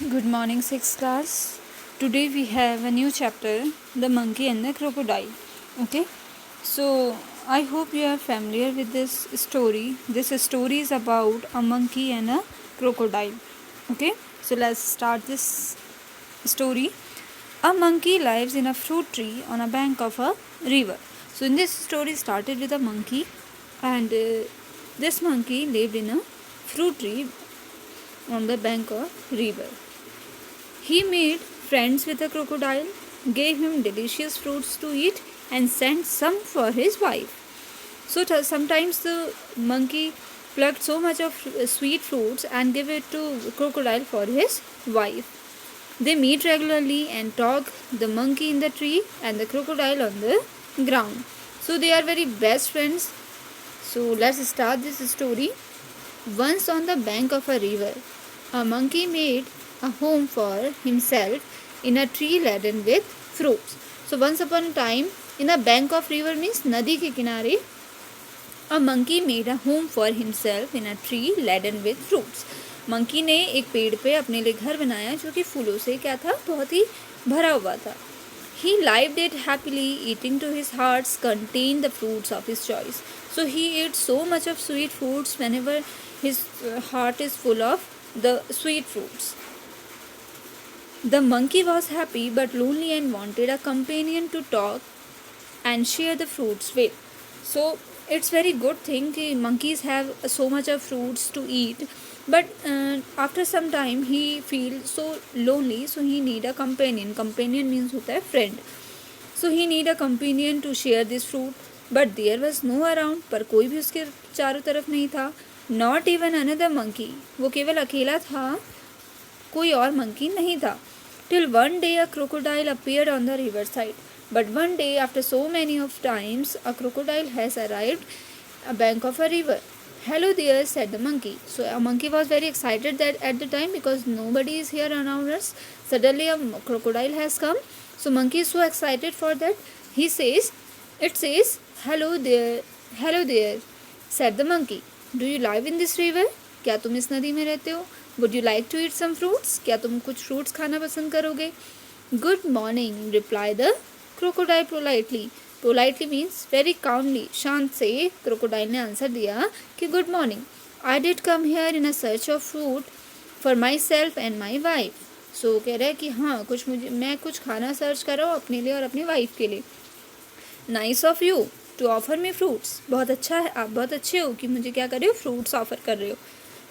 Good morning, 6th class. Today we have a new chapter, The Monkey and the Crocodile. Okay, so I hope you are familiar with this story. This story is about a monkey and a crocodile. Okay, so let's start this story. A monkey lives in a fruit tree on a bank of a river. So, in this story, started with a monkey, and this monkey lived in a fruit tree on the bank of river. He made friends with the crocodile, gave him delicious fruits to eat, and sent some for his wife. So sometimes the monkey plucked so much of sweet fruits and gave it to crocodile for his wife. They meet regularly and talk, the monkey in the tree and the crocodile on the ground. So they are very best friends. So let's start this story. Once on the bank of a river, a monkey made a home for himself in a tree laden with fruits. So once upon a time, in a bank of river means nadi ke kinare, a monkey made a home for himself in a tree laden with fruits. Monkey ने एक पेड़ पे अपने लिए घर बनाया जो कि फूलों से क्या था, बहुत ही भरा हुआ था. He lived it happily, eating to his heart's contained the fruits of his choice. So he ate so much of sweet fruits whenever his heart is full of the sweet fruits. The monkey was happy but lonely and wanted a companion to talk and share the fruits with. So it's very good thing that monkeys have so much of fruits to eat, but after some time he feels so lonely, so he need a companion. Companion means hota hai friend. So he need a companion to share this fruit, but there was no around. पर कोई भी उसके चारों तरफ नहीं था. Not even another monkey. वो केवल अकेला था, कोई और monkey नहीं था. Till one day a crocodile appeared on the riverside. But one day, after so many of times, a crocodile has arrived a bank of a river. Hello there, said the monkey. So a monkey was very excited that at the time because nobody is here around us. Suddenly a crocodile has come. So monkey is so excited for that. It says, hello there, said the monkey. Do you live in this river? क्या तुम इस नदी में रहते हो? Would you like to eat some fruits? क्या तुम कुछ fruits खाना पसंद करोगे? Good morning, replied the crocodile politely. Politely means very calmly. शांत से crocodile ने आंसर दिया कि good morning. I did come here in a search of food for myself and my wife. So कह रहा है कि हाँ मैं कुछ खाना सर्च कर रहा हूँ अपने लिए और अपनी वाइफ के लिए. Nice of you to offer me fruits. बहुत अच्छा है, आप बहुत अच्छे हो कि मुझे क्या कर रहे हो, fruits offer कर रहे हो.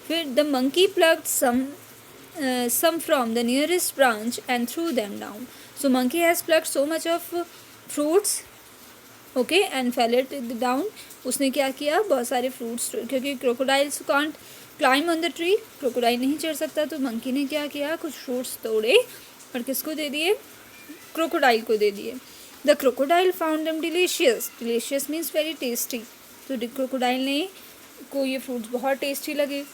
फिर the monkey plucked some from the nearest branch and threw them down. So monkey has plucked so much of fruits, okay, and fell it down. उसने क्या किया, बहुत सारे fruits, क्योंकि crocodiles can't climb on the tree, crocodile नहीं चढ़ सकता, तो monkey ने क्या किया, कुछ fruits तोड़े और किसको दे दिए, crocodile को दे दिए. The crocodile found them delicious. Delicious means very tasty. तो crocodile ने को ये fruits बहुत tasty लगे.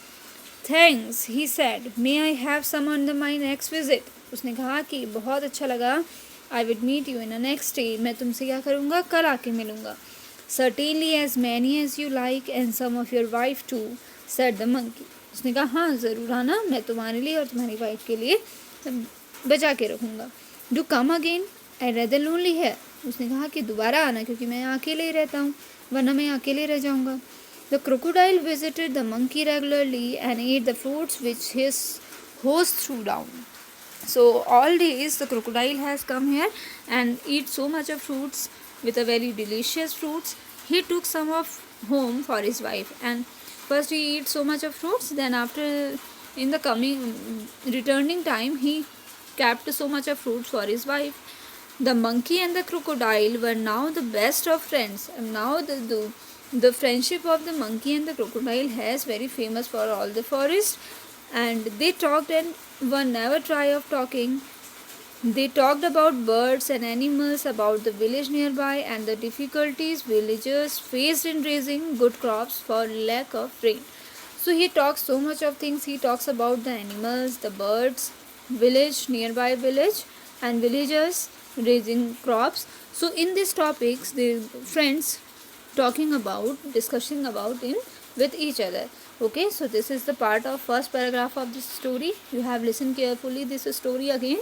Thanks, he said. May I have some on my next visit? उसने कहा कि बहुत अच्छा लगा. I would meet you in the next day. मैं तुमसे क्या करूँगा, कल आके मिलूँगा. Certainly as many as you like and some of your wife too, said the monkey. उसने कहा हाँ ज़रूर आना, मैं तुम्हारे लिए और तुम्हारी वाइफ के लिए बचा के रखूँगा. Do come again. I rather lonely है. उसने कहा कि दोबारा आना क्योंकि मैं अकेले ही रहता हूँ, वरना मैं अकेले रह जाऊँगा. The crocodile visited the monkey regularly and ate the fruits which his host threw down. So all days the crocodile has come here and eat so much of fruits with a very delicious fruits. He took some of home for his wife, and first he eat so much of fruits, then after in the coming returning time he kept so much of fruits for his wife. The monkey and the crocodile were now the best of friends, and now the friendship of the monkey and the crocodile has very famous for all the forest, and they talked and were never tired of talking. They talked about birds and animals, about the village nearby and the difficulties villagers faced in raising good crops for lack of rain. So he talks so much of things. He talks about the animals, the birds, village, nearby village, and villagers raising crops. So in these topics the friends discussing about in with each other. Okay, so this is the part of first paragraph of this story. You have listened carefully this story again,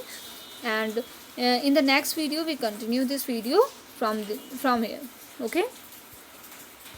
and in the next video we continue this video from here. Okay.